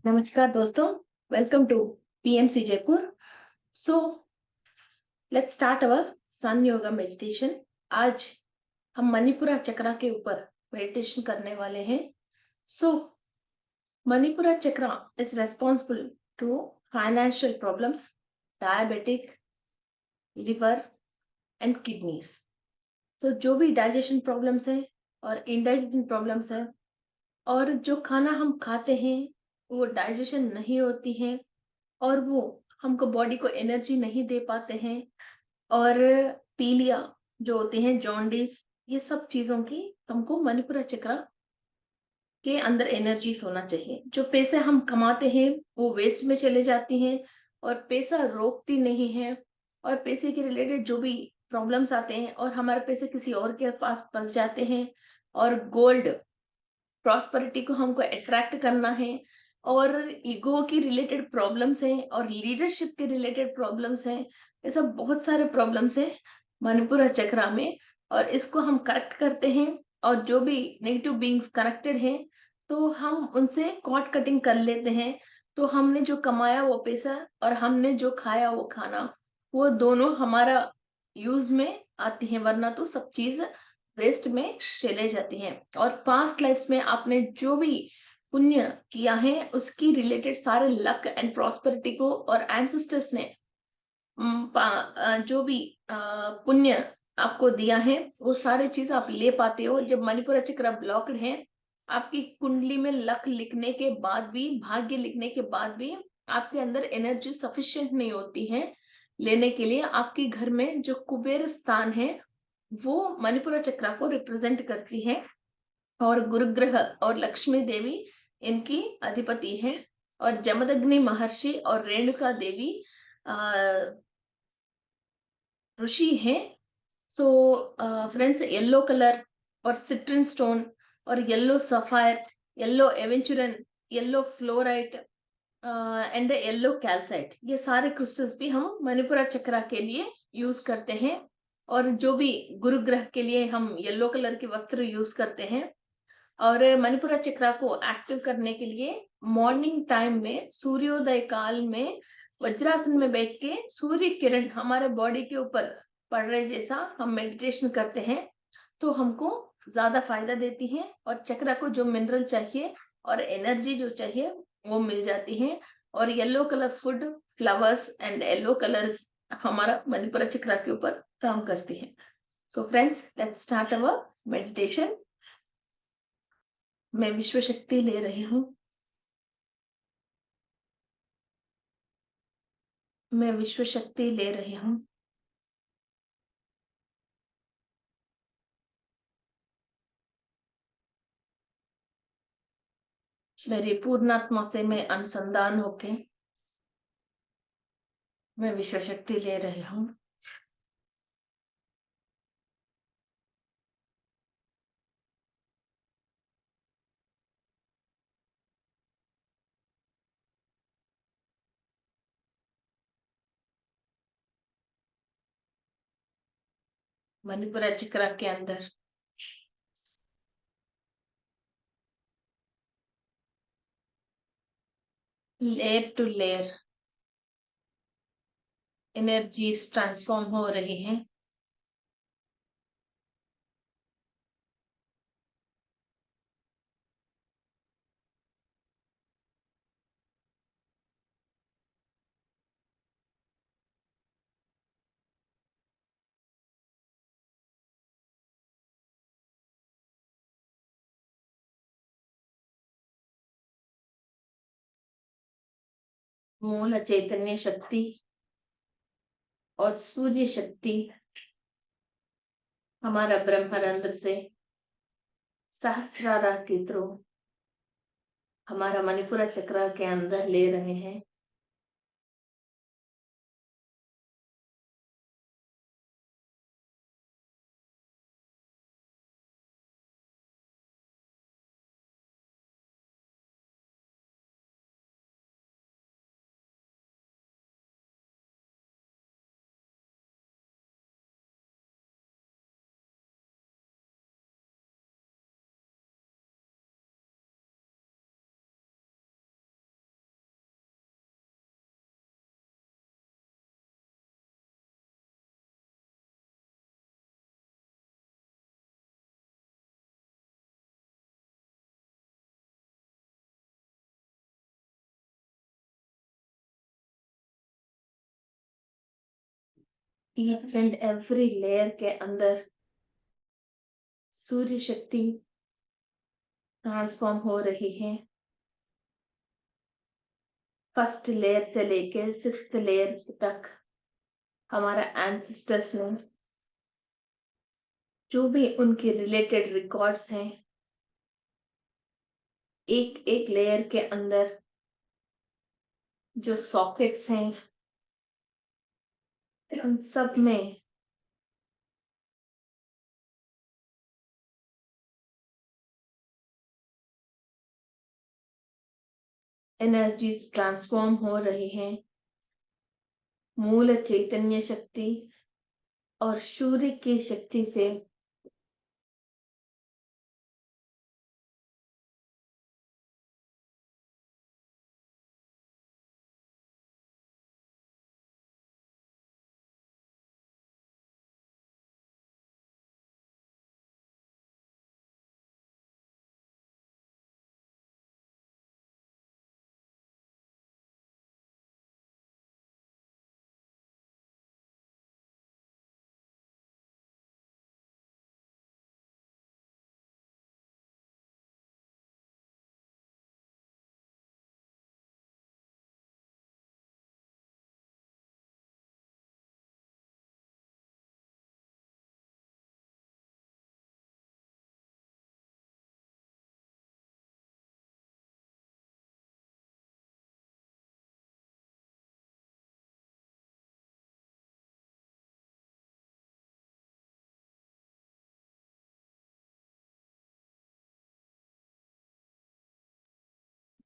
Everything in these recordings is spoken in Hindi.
नमस्कार दोस्तों, welcome to PMC Jaipur. So let's start our sun yoga meditation. आज हम मणिपुरा चक्रा के ऊपर मेडिटेशन करने वाले हैं। So Manipura chakra is responsible to financial problems, diabetic, liver and kidneys. तो जो भी डाइजेशन प्रॉब्लम्स हैं और इंडाइजेशन प्रॉब्लम्स हैं और जो खाना हम खाते हैं वो डाइजेशन नहीं होती है और वो हमको बॉडी को एनर्जी नहीं दे पाते हैं और पीलिया जो होते हैं, जॉन्डिस, ये सब चीजों की हमको मणिपुरा चक्र के अंदर एनर्जीज होना चाहिए। जो पैसे हम कमाते हैं वो वेस्ट में चले जाती हैं और पैसा रोकती नहीं है और पैसे के रिलेटेड जो भी प्रॉब्लम्स आते हैं और हमारे पैसे किसी और के पास फंस जाते हैं और गोल्ड प्रॉस्पेरिटी को हमको अट्रैक्ट करना है और ईगो की रिलेटेड प्रॉब्लम्स हैं और लीडरशिप के रिलेटेड प्रॉब्लम्स हैं। ये सब बहुत सारे प्रॉब्लम्स हैं मणिपुरा चक्रा में और इसको हम करेक्ट करते हैं और जो भी नेगेटिव बीइंग्स करेक्टेड हैं तो हम उनसे कॉर्ड कटिंग कर लेते हैं। तो हमने जो कमाया वो पैसा और हमने जो खाया वो खाना, वो दोनों हमारा यूज में आती हैं, वरना तो सब चीज वेस्ट में चले जाती हैं। और पास्ट लाइफ्स में आपने जो भी पुण्य किया है उसकी रिलेटेड सारे लक एंड प्रॉस्पेरिटी को और एंसेस्टर्स ने जो भी पुण्य आपको दिया है वो सारे चीज आप ले पाते हो। जब मणिपुर चक्र ब्लॉक्ड है, आपकी कुंडली में लक लिखने के बाद भी, भाग्य लिखने के बाद भी आपके अंदर एनर्जी सफिशिएंट नहीं होती है लेने के लिए। आपके घर में जो कुबेर स्थान है वो मणिपुरा चक्र को रिप्रेजेंट करती है और गुरुग्रह और लक्ष्मी देवी इनकी अधिपति है और जमदग्नि महर्षि और रेणुका देवी ऋषि हैं। सो फ्रेंड्स, येलो कलर और सिट्रिन स्टोन और yellow sapphire, yellow aventurine, yellow fluorite and yellow calcite, ये सारे क्रिस्टल्स भी हम मणिपुरा चक्रा के लिए यूज करते हैं। और जो भी गुरु ग्रह के लिए हम येलो कलर के वस्त्र यूज करते हैं। और मणिपुरा चक्रा को एक्टिव करने के लिए मॉर्निंग टाइम में सूर्योदय काल में वज्रासन में बैठ के सूर्य किरण हमारे बॉडी के ऊपर पड़ रहे जैसा हम मेडिटेशन करते हैं तो हमको ज्यादा फायदा देती है और चक्रा को जो मिनरल चाहिए और एनर्जी जो चाहिए वो मिल जाती है। और yellow colour food, flowers and yellow colour हमारा मणिपुरा चक्रा के ऊपर काम करती है। So friends, let's start our meditation. मैं विश्व शक्ति ले रही हूँ। मैं विश्व शक्ति ले रही हूँ। मेरी पूर्णात्मा से मैं अनुसंधान होके मैं विश्व शक्ति ले रही हूँ। मणिपुरा चक्र के अंदर layer to layer energies transform हो रही हैं। मूल चैतन्य शक्ति और सूर्य शक्ति हमारा ब्रह्मांड से सहस्रारा के थ्रू हमारा मणिपुरा चक्र के अंदर ले रहे हैं। ईच एंड एवरी लेयर के अंदर सूर्य शक्ति ट्रांसफॉर्म हो रही है। फर्स्ट लेयर से लेकर सिक्स्थ लेयर तक हमारा एंसेस्टर्स ने जो भी उनके रिलेटेड रिकॉर्ड्स हैं, एक एक लेयर के अंदर जो सॉकेट्स हैं, उन सब में एनर्जीज ट्रांसफॉर्म हो रही हैं। मूल चैतन्य शक्ति और सूर्य की शक्ति से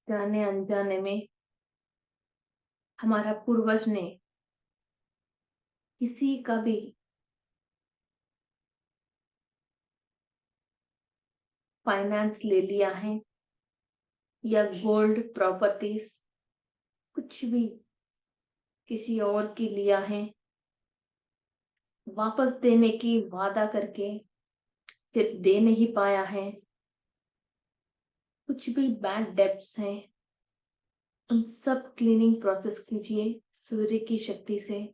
जाने अनजाने में हमारा पूर्वज ने किसी का भी फाइनेंस ले लिया है या गोल्ड प्रॉपर्टीज कुछ भी किसी और की लिया है, वापस देने की वादा करके फिर दे नहीं पाया है, कुछ भी बैड डेब्ट्स हैं, उन सब क्लीनिंग प्रोसेस कीजिए सूर्य की शक्ति से।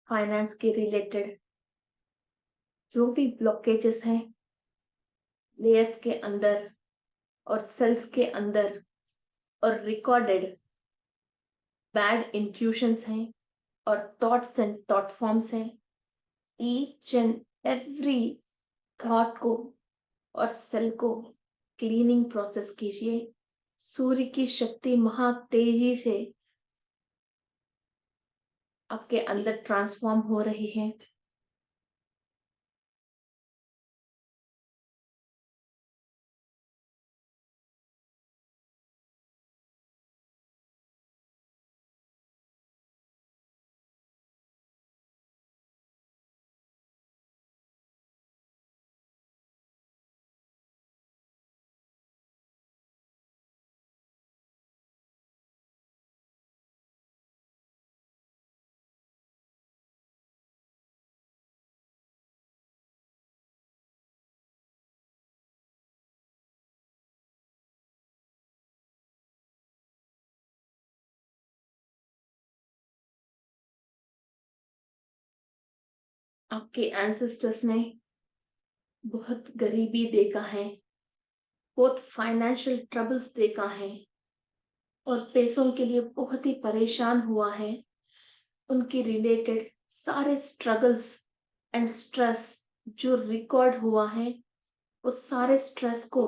फाइनेंस के रिलेटेड जो भी ब्लॉकेजेस हैं लेयर्स के अंदर और सेल्स के अंदर और रिकॉर्डेड बैड इंट्यूशंस हैं और थॉट्स एंड थॉट फॉर्म्स हैं, ईच एंड एवरी थॉट को और सेल को क्लीनिंग प्रोसेस कीजिए। सूर्य की शक्ति महा तेजी से आपके अंदर ट्रांसफॉर्म हो रही है। आपके एंसेस्टर्स ने बहुत गरीबी देखा है, बहुत फाइनेंशियल ट्रबल्स देखा है और पैसों के लिए बहुत ही परेशान हुआ है। उनके रिलेटेड सारे स्ट्रगल्स एंड स्ट्रेस जो रिकॉर्ड हुआ है, वो सारे स्ट्रेस को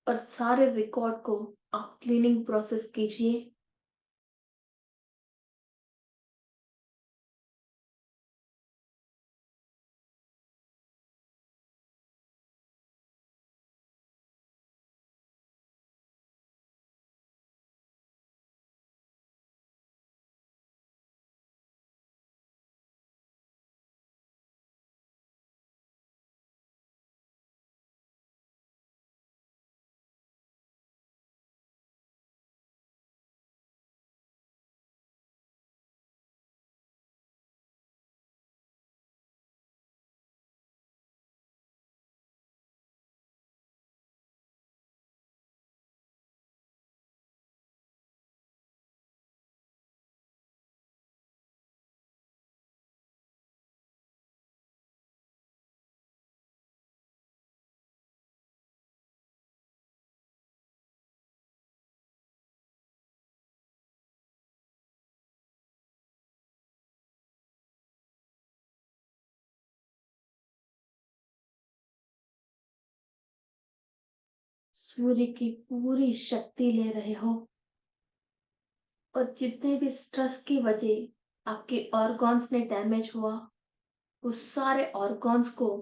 और सारे रिकॉर्ड को आप क्लीनिंग प्रोसेस कीजिए। सूर्य की पूरी शक्ति ले रहे हो और जितने भी स्ट्रेस की वजह आपके ऑर्गन्स में डैमेज हुआ, उस सारे ऑर्गन्स को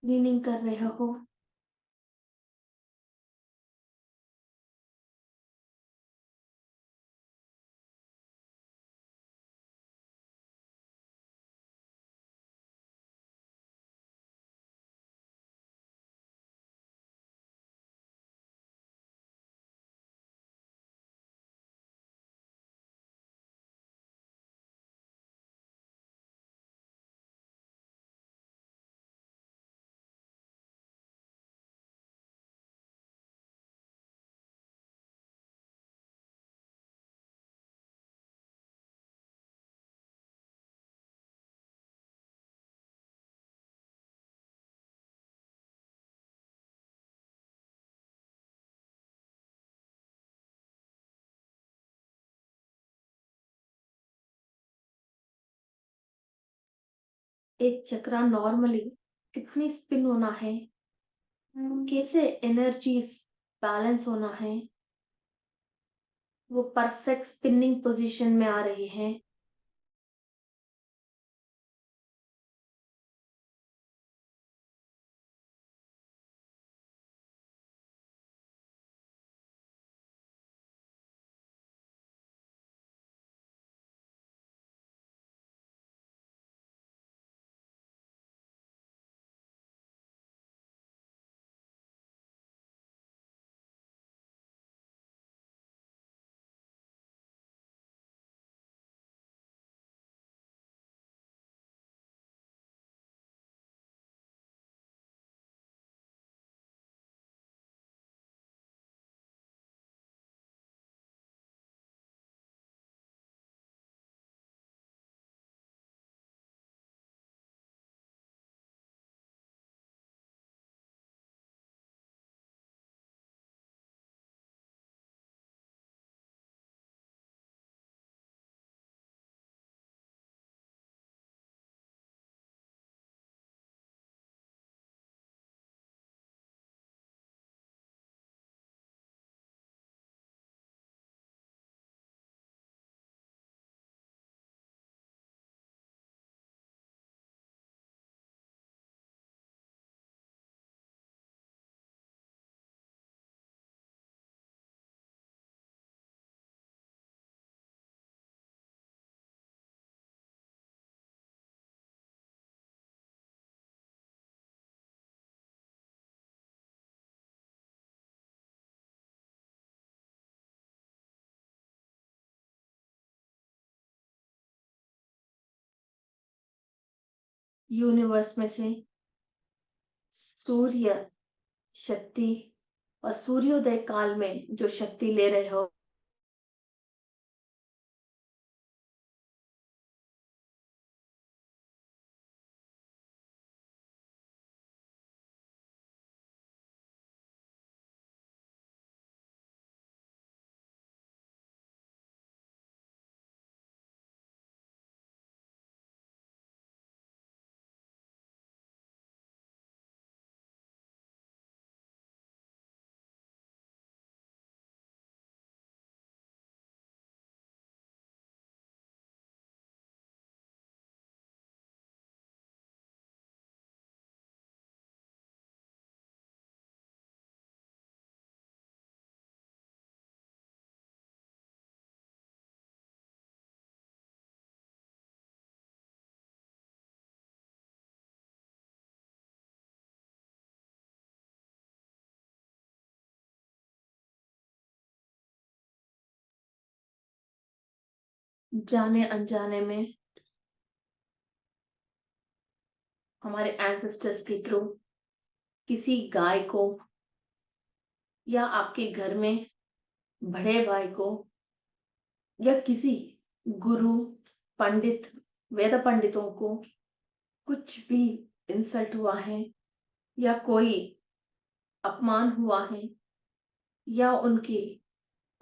क्लीनिंग कर रहे हो। एक चक्रा नॉर्मली कितनी स्पिन होना है, कैसे एनर्जीज बैलेंस होना है, वो परफेक्ट स्पिनिंग पोजीशन में आ रही है। यूनिवर्स में से सूर्य शक्ति और सूर्योदय काल में जो शक्ति ले रहे हो, जाने अनजाने में हमारे एंसेस्टर्स के थ्रू किसी गाय को या आपके घर में बड़े भाई को या किसी गुरु, पंडित, वेद पंडितों को कुछ भी इंसल्ट हुआ है या कोई अपमान हुआ है या उनकी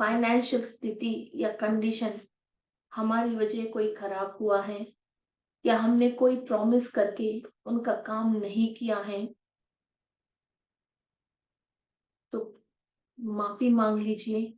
फाइनेंशियल स्थिति या कंडीशन हमारी वजह कोई खराब हुआ है या हमने कोई प्रॉमिस करके उनका काम नहीं किया है, माफी मांग लीजिए।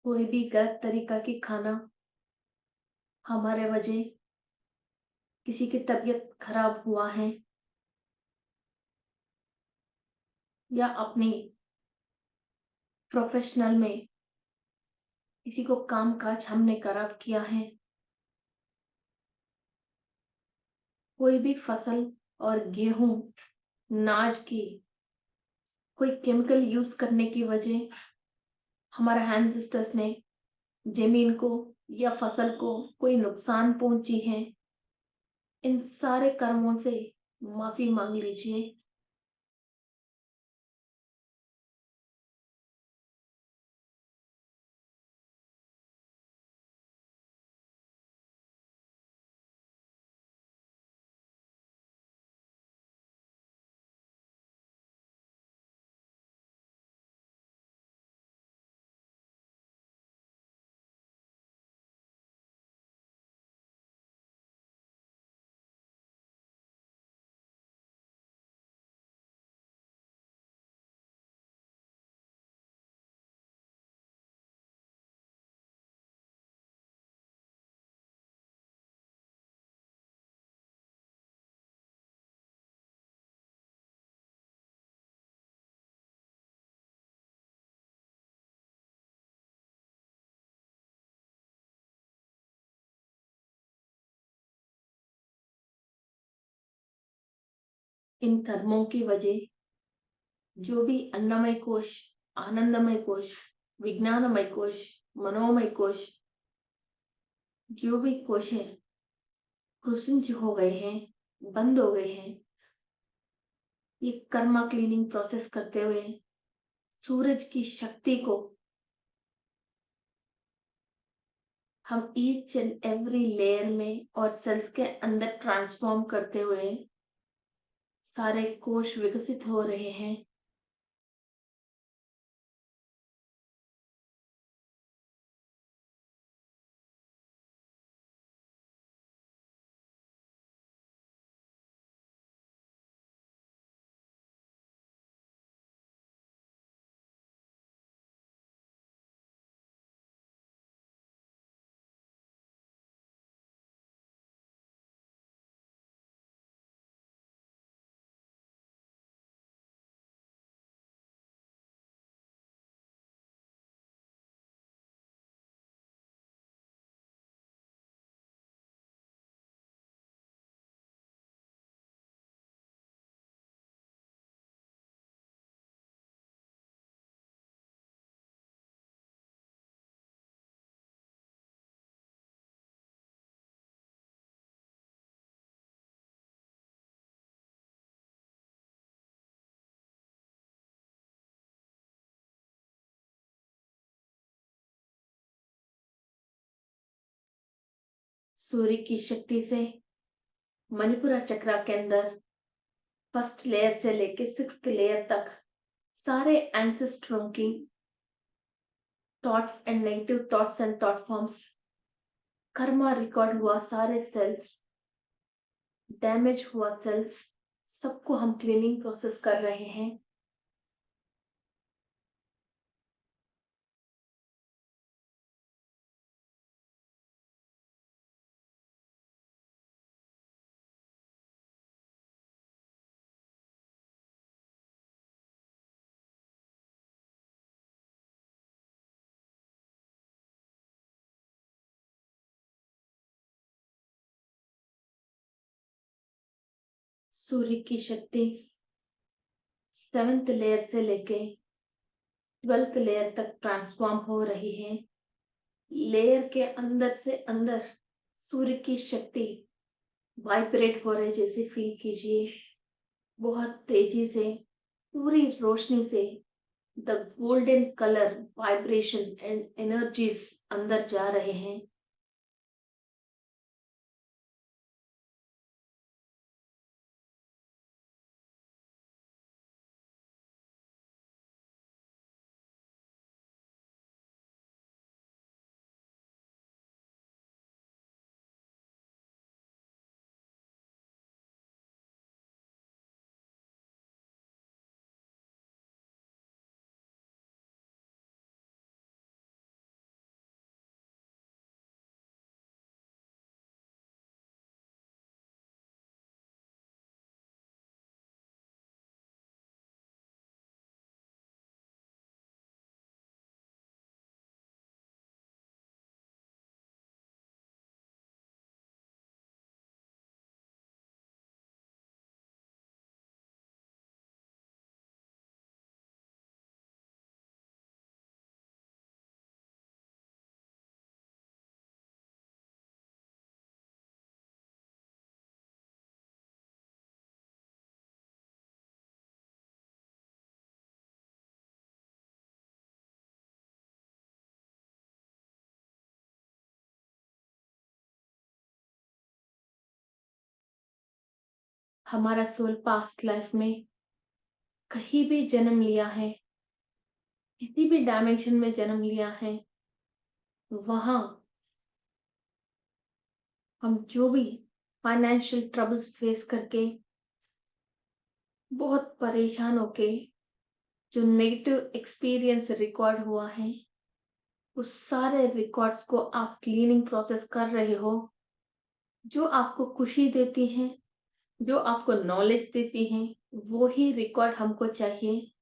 कोई भी गलत तरीका की खाना हमारे वजह किसी की तबीयत खराब हुआ है या अपनी प्रोफेशनल में किसी को काम काज हमने खराब किया है, कोई भी फसल और गेहूं नाज की कोई केमिकल यूज करने की वजह हमारे एंसेस्टर्स ने जमीन को या फसल को कोई नुकसान पहुंची है, इन सारे कर्मों से माफी मांग लीजिए। इन कर्मों की वजह जो भी अन्नमय कोश, आनंदमय कोश, विज्ञानमय कोश, मनोमय कोश, जो भी कोश है कृषिंच हो गए हैं, बंद हो गए हैं। ये कर्मा क्लीनिंग प्रोसेस करते हुए सूरज की शक्ति को हम ईच एंड एवरी लेयर में और सेल्स के अंदर ट्रांसफॉर्म करते हुए सारे कोश विकसित हो रहे हैं। सूर्य की शक्ति से मणिपुरा चक्रा के अंदर फर्स्ट लेयर से लेके सिक्स्थ लेयर तक सारे एंसेस्टरों की thoughts and negative thoughts and thought forms, Karma record हुआ सारे सेल्स, डैमेज हुआ सेल्स, सबको हम क्लीनिंग प्रोसेस कर रहे हैं। सूर्य की शक्ति 7th लेयर से लेके 12th लेयर तक ट्रांसफॉर्म हो रही है। लेयर के अंदर से अंदर सूर्य की शक्ति वाइब्रेट हो रही, जैसे फील कीजिए बहुत तेजी से पूरी रोशनी से the golden colour vibration and energies अंदर जा रहे हैं। हमारा सोल पास्ट लाइफ में कहीं भी जन्म लिया है, किसी भी डायमेंशन में जन्म लिया है, वहां हम जो भी फाइनेंशियल ट्रबल्स फेस करके बहुत परेशान होके जो नेगेटिव एक्सपीरियंस रिकॉर्ड हुआ है, उस सारे रिकॉर्ड्स को आप क्लीनिंग प्रोसेस कर रहे हो। जो आपको खुशी देती हैं, जो आपको नॉलेज देती हैं, वो ही रिकॉर्ड हमको चाहिए।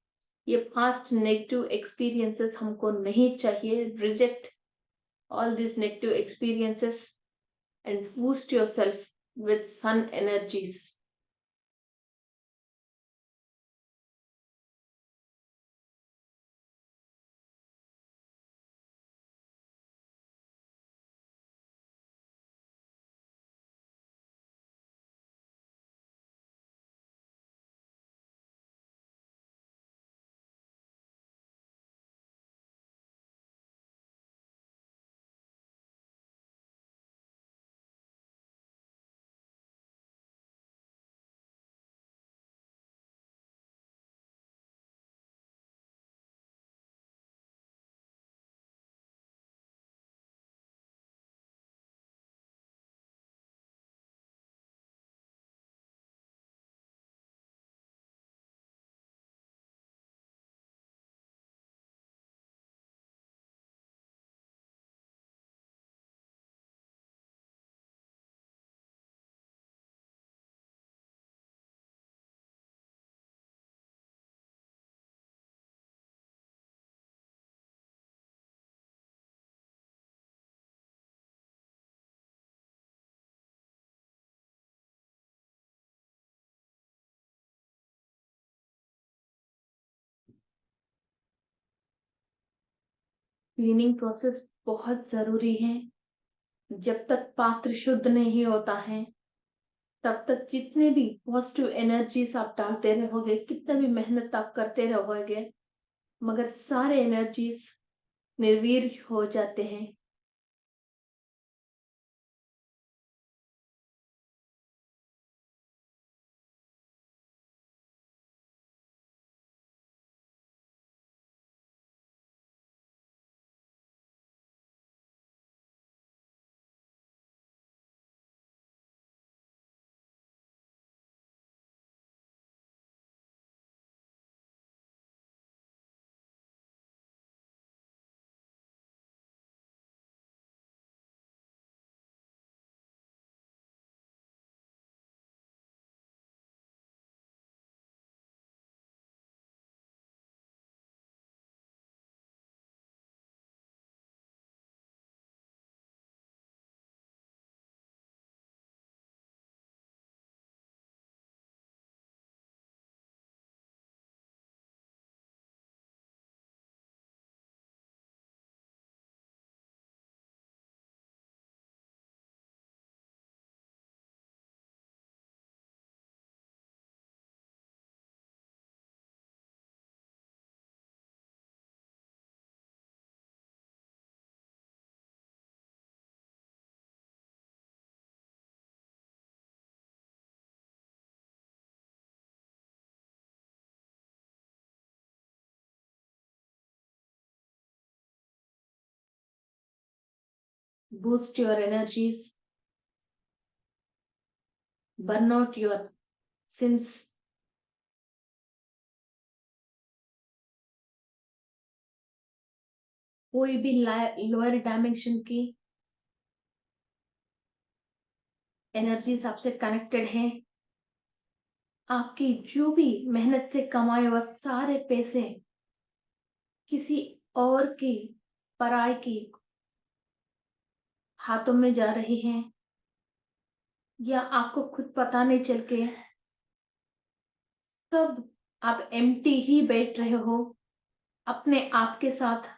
ये पास्ट नेगेटिव एक्सपीरियंसेस हमको नहीं चाहिए। Reject all these negative experiences and boost yourself with sun energies. Cleaning process बहुत जरूरी है। जब तक पात्र शुद्ध नहीं होता है, तब तक जितने भी पॉजिटिव एनर्जीज आप डालते रहोगे, कितना भी मेहनत आप करते रहोगे, मगर सारे एनर्जीज निर्वीर हो जाते हैं। boost your energies, burn out your sins, कोई भी लोअर डायमेंशन की एनर्जीज आपसे कनेक्टेड हैं, आपकी जो भी मेहनत से कमाए हुए सारे पैसे किसी और की, पराई की हाथों में जा रहे हैं, या आपको खुद पता नहीं चल के तब आप एम्प्टी ही बैठ रहे हो अपने आप के साथ,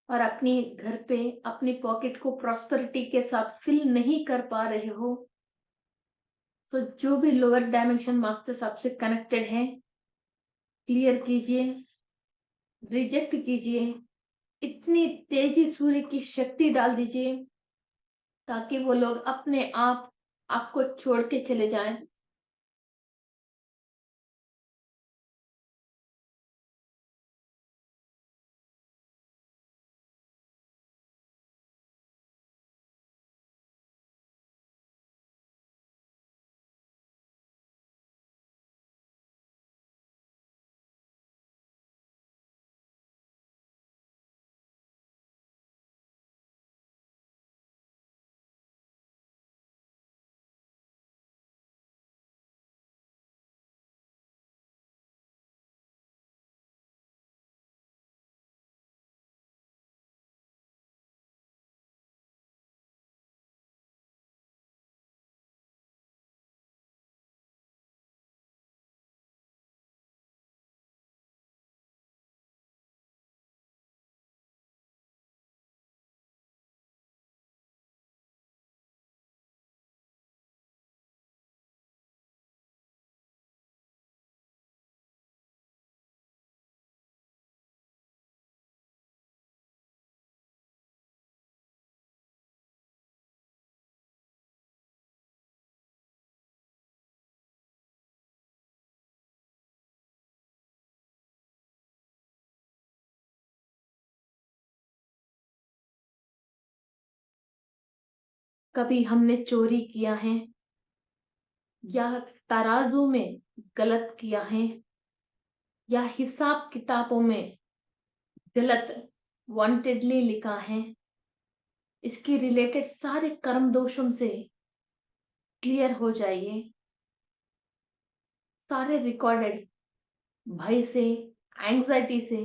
और अपनी घर पे अपनी पॉकेट को प्रॉस्पेरिटी के साथ फिल नहीं कर पा रहे हो, तो जो भी लोअर डायमेंशन मास्टर्स आपसे कनेक्टेड हैं, क्लियर कीजिए, रिजेक्ट कीजिए, इतनी तेजी सूर्य की शक्ति डाल दीजिए ताकि वो लोग अपने आप आपको छोड़ के चले जाएं। कभी हमने चोरी किया है या तराजू में गलत किया है या हिसाब किताबों में गलत वांटेडली लिखा है, इसकी रिलेटेड सारे कर्म दोषों से क्लियर हो जाइए। सारे रिकॉर्डेड भय से, एंजाइटी से,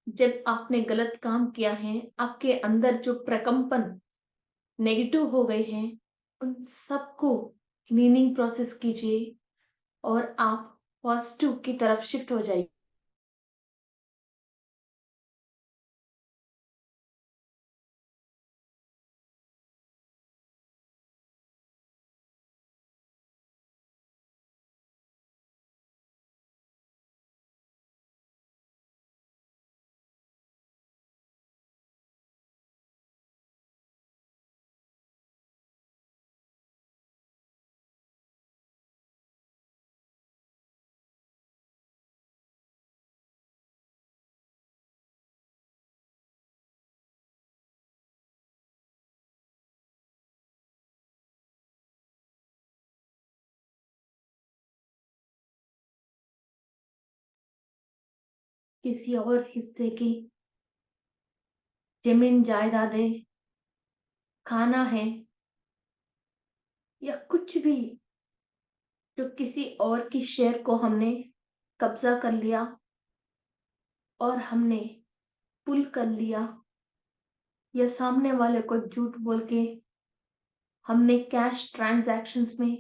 जब आपने गलत काम किया है, आपके अंदर जो प्रकंपन नेगेटिव हो गए हैं, उन सबको क्लीनिंग प्रोसेस कीजिए और आप पॉजिटिव की तरफ शिफ्ट हो जाइए। किसी और हिस्से की जमीन जायदादें, खाना है या कुछ भी जो किसी और की शेयर को हमने कब्जा कर लिया और हमने पुल कर लिया, या सामने वाले को झूठ बोल के हमने कैश ट्रांजैक्शंस में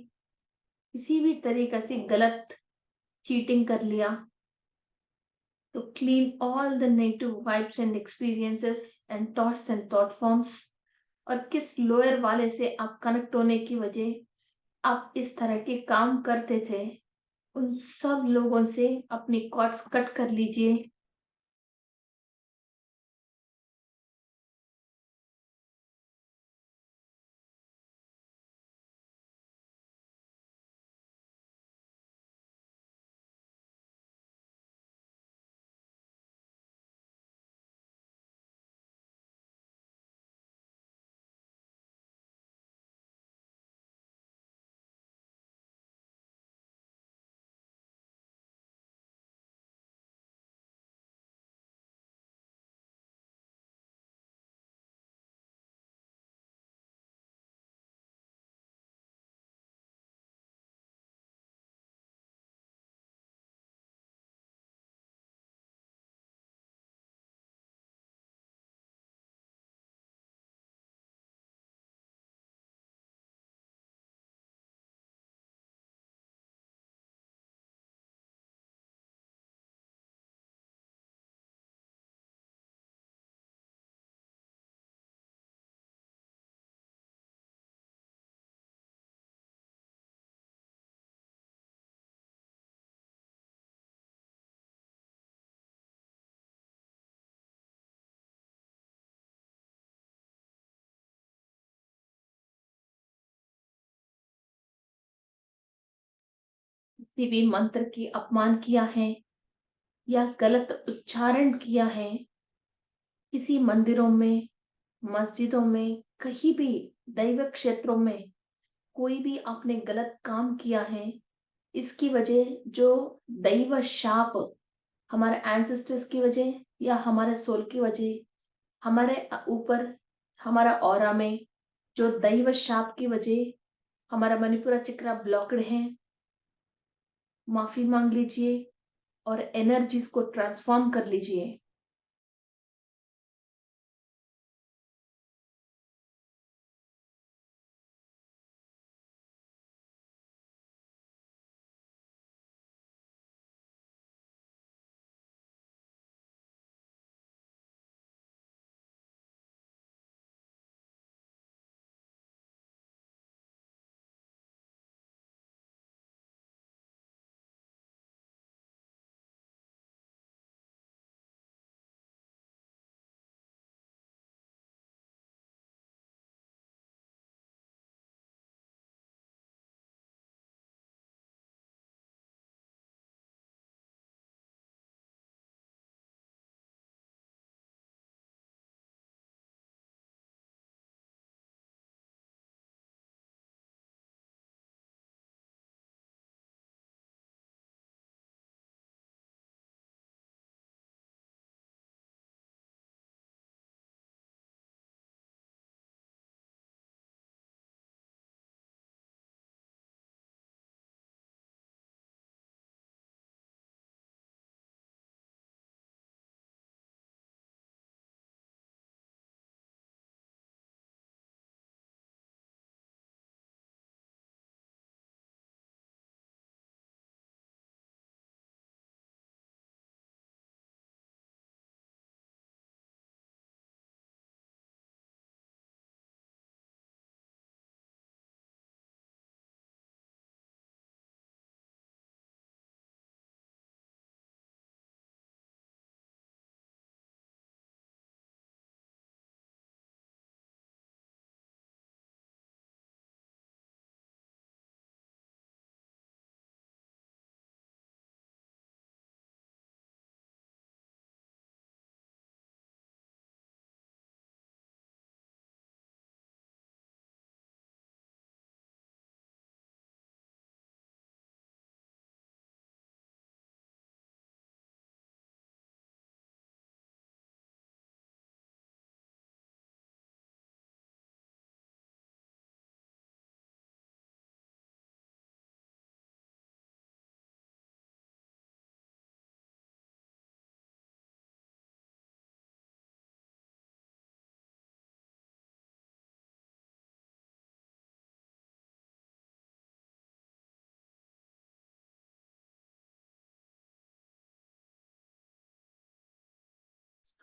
किसी भी तरीके से गलत चीटिंग कर लिया, तो clean all the negative vibes and experiences and thoughts and thought forms, और किस लोअर वाले से आप कनेक्ट होने की वजह आप इस तरह के काम करते थे, उन सब लोगों से अपनी कॉर्ड्स कट कर लीजिए। किसी भी मंत्र की अपमान किया है या गलत उच्चारण किया है, किसी मंदिरों में, मस्जिदों में, कहीं भी दैव क्षेत्रों में कोई भी आपने गलत काम किया है, इसकी वजह जो दैव शाप हमारे एंसेस्टर्स की वजह या हमारे सोल की वजह, हमारे ऊपर, हमारा ऑरा में जो दैव शाप की वजह हमारा मणिपुरा चक्र ब्लॉक्ड है, माफी मांग लीजिए और एनर्जीज को ट्रांसफॉर्म कर लीजिए।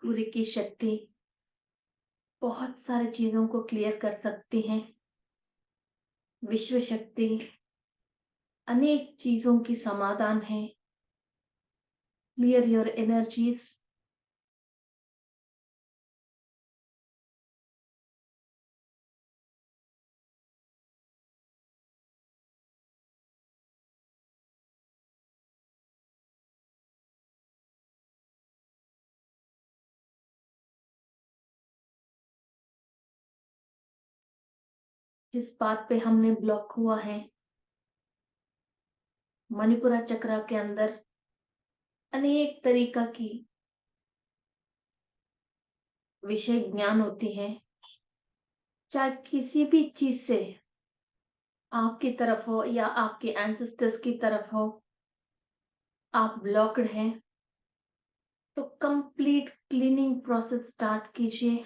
सूर्य की शक्ति बहुत सारी चीजों को क्लियर कर सकती है। विश्व शक्ति अनेक चीजों की समाधान है। Clear your energies. जिस बात पे हमने ब्लॉक हुआ है, मणिपुरा चक्र के अंदर अनेक तरीका की विषय ज्ञान होती है। चाहे किसी भी चीज से आपकी तरफ हो या आपके एंसेस्टर्स की तरफ हो, आप ब्लॉक्ड हैं, तो कंप्लीट क्लीनिंग प्रोसेस स्टार्ट कीजिए।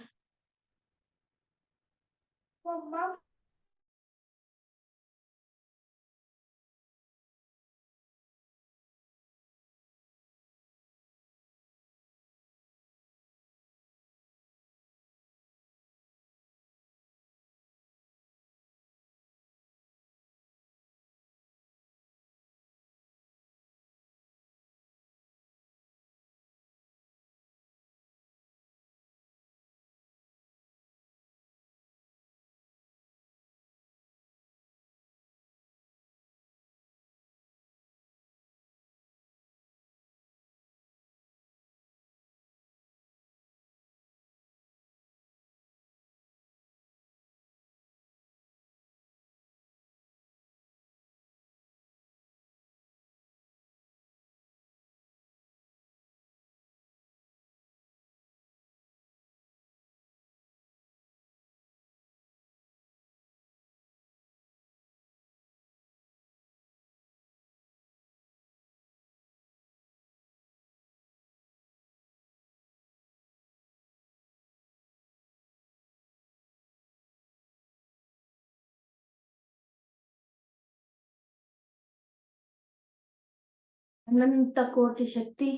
अनंत कोटि शक्ति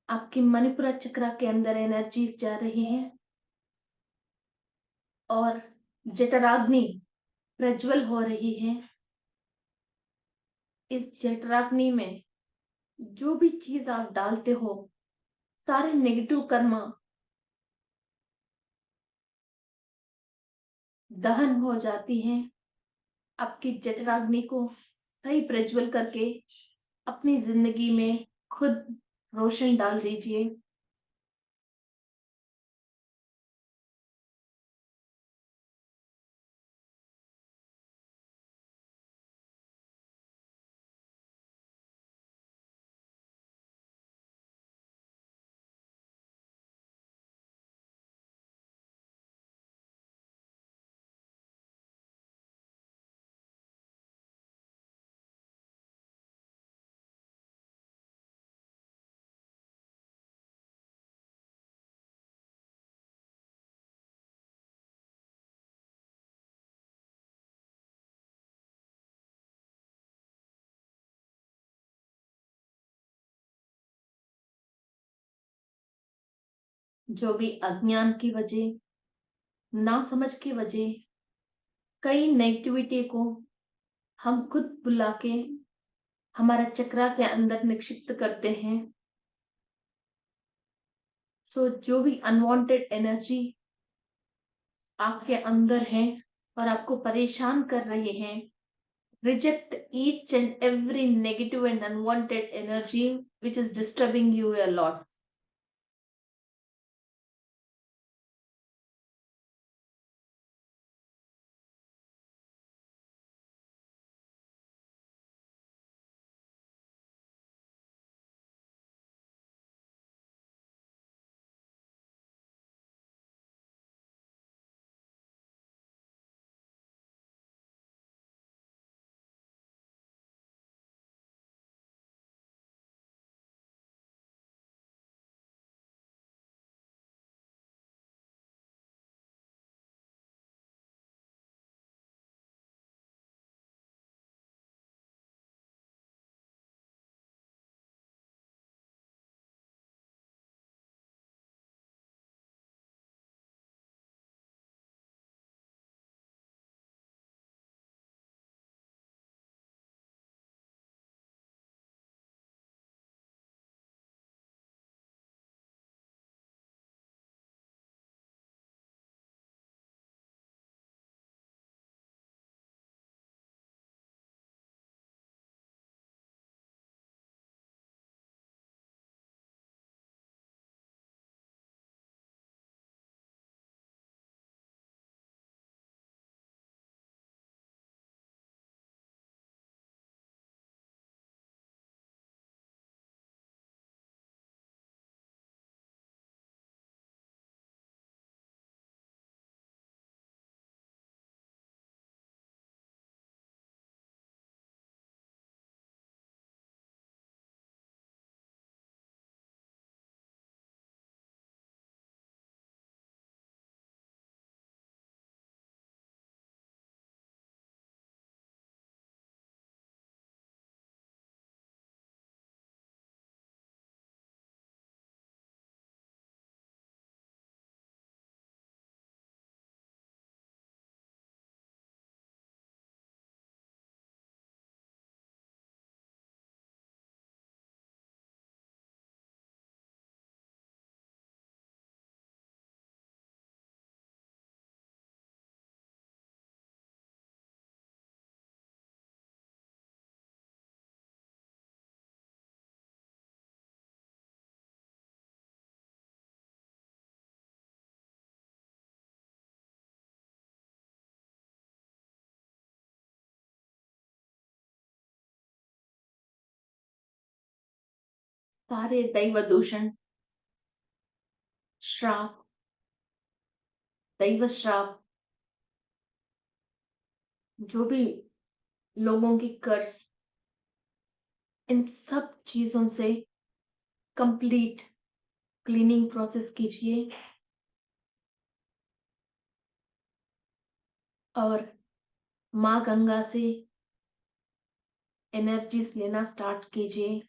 आपकी मणिपुरा चक्रा के अंदर एनर्जीज जा रही हैं और जठराग्नि प्रज्वल हो रही है। इस जठराग्नि में जो भी चीज आप डालते हो, सारे नेगेटिव कर्म दहन हो जाती हैं। आपकी जठराग्नि को सही प्रज्वल करके अपनी जिंदगी में खुद रोशन डाल दीजिए। जो भी अज्ञान की वजह, ना समझ की वजह, कई नेगेटिविटी को हम खुद बुला के हमारा चक्रा के अंदर निक्षिप्त करते हैं। सो जो भी अनवांटेड एनर्जी आपके अंदर है और आपको परेशान कर रहे हैं, reject each and every negative and unwanted energy which is disturbing you a lot. सारे दैव दूषण, श्राप, दैव श्राप, जो भी लोगों की कर्ज, इन सब चीजों से कंप्लीट क्लीनिंग प्रोसेस कीजिए और माँ गंगा से एनर्जीज लेना स्टार्ट कीजिए।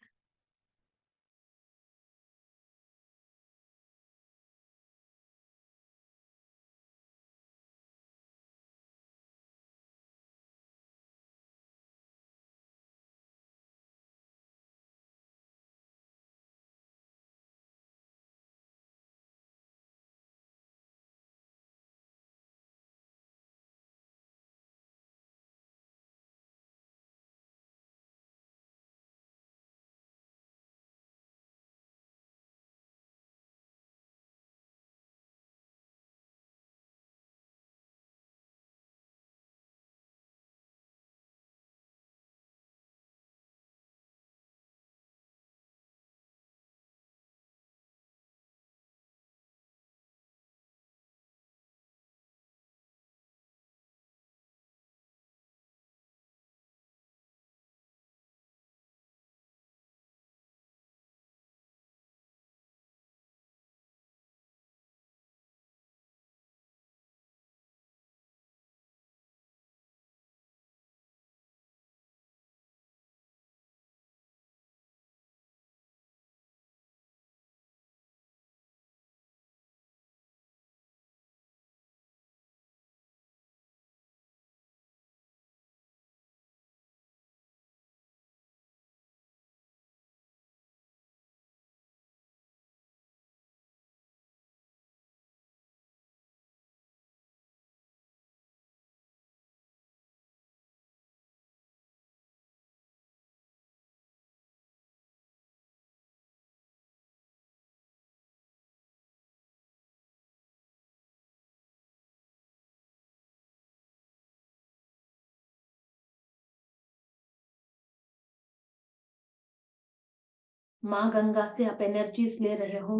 माँ गंगा से आप एनर्जीज ले रहे हो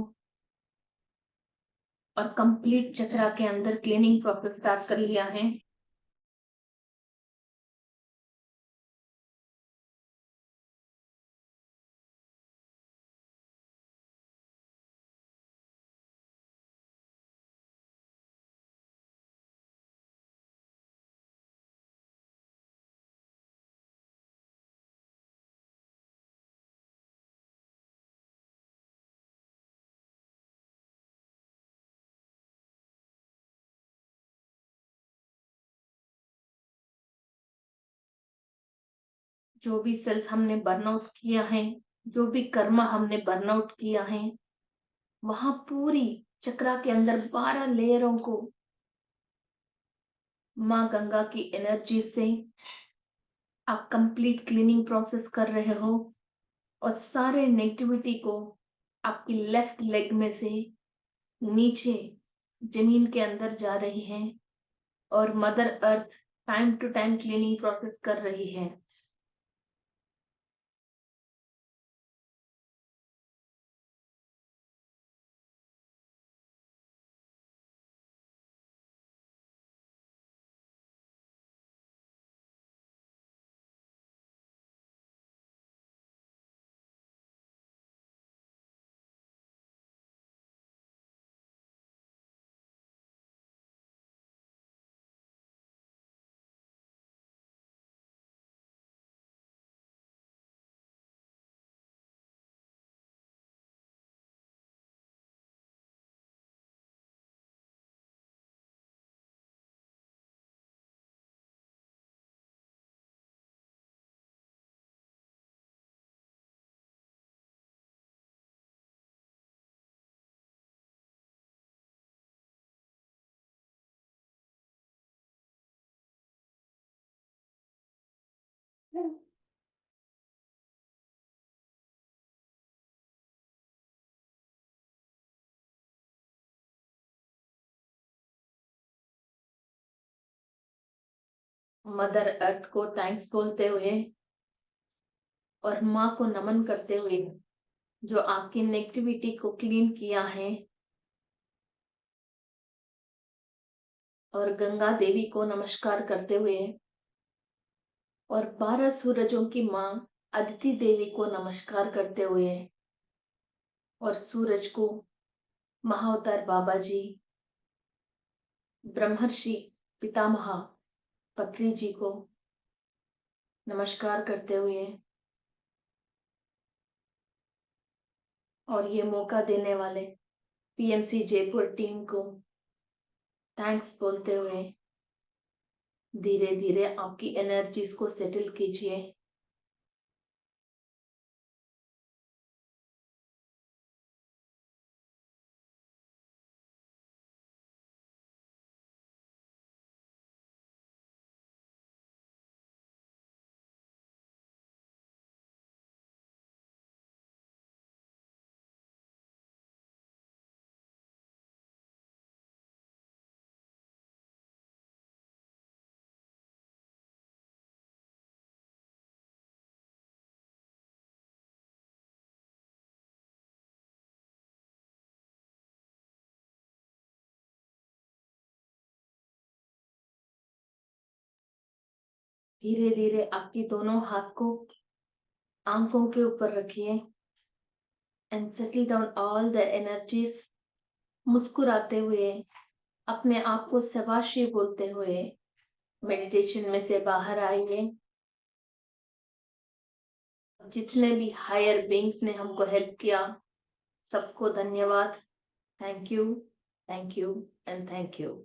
और कंप्लीट चक्रा के अंदर क्लीनिंग प्रोसेस स्टार्ट कर लिया है। जो भी सेल्स हमने बर्नआउट किया है, जो भी कर्म हमने बर्नआउट किया है, वहां पूरी चक्रा के अंदर 12 लेयरों को माँ गंगा की एनर्जी से आप कंप्लीट क्लीनिंग प्रोसेस कर रहे हो और सारे नेगेटिविटी को आपकी लेफ्ट लेग में से नीचे जमीन के अंदर जा रही है और mother earth time to time cleaning process कर रही है। मदर अर्थ को थैंक्स बोलते हुए और माँ को नमन करते हुए जो आपकी नेगेटिविटी को क्लीन किया है, और गंगा देवी को नमस्कार करते हुए और 12 सूरजों की माँ अदिति देवी को नमस्कार करते हुए और सूरज को महाअवतार बाबा जी, ब्रह्मर्षि पितामह पत्री जी को नमस्कार करते हुए और ये मौका देने वाले पीएमसी जयपुर टीम को थैंक्स बोलते हुए धीरे धीरे आपकी एनर्जीज को सेटल कीजिए। धीरे धीरे आपकी दोनों हाथ को आंखों के ऊपर रखिए and settle down all the energies. मुस्कुराते हुए अपने आप को शाबाशी बोलते हुए मेडिटेशन में से बाहर आइए। जितने भी हायर बीइंग्स ने हमको हेल्प किया, सबको धन्यवाद। Thank you, thank you and thank you.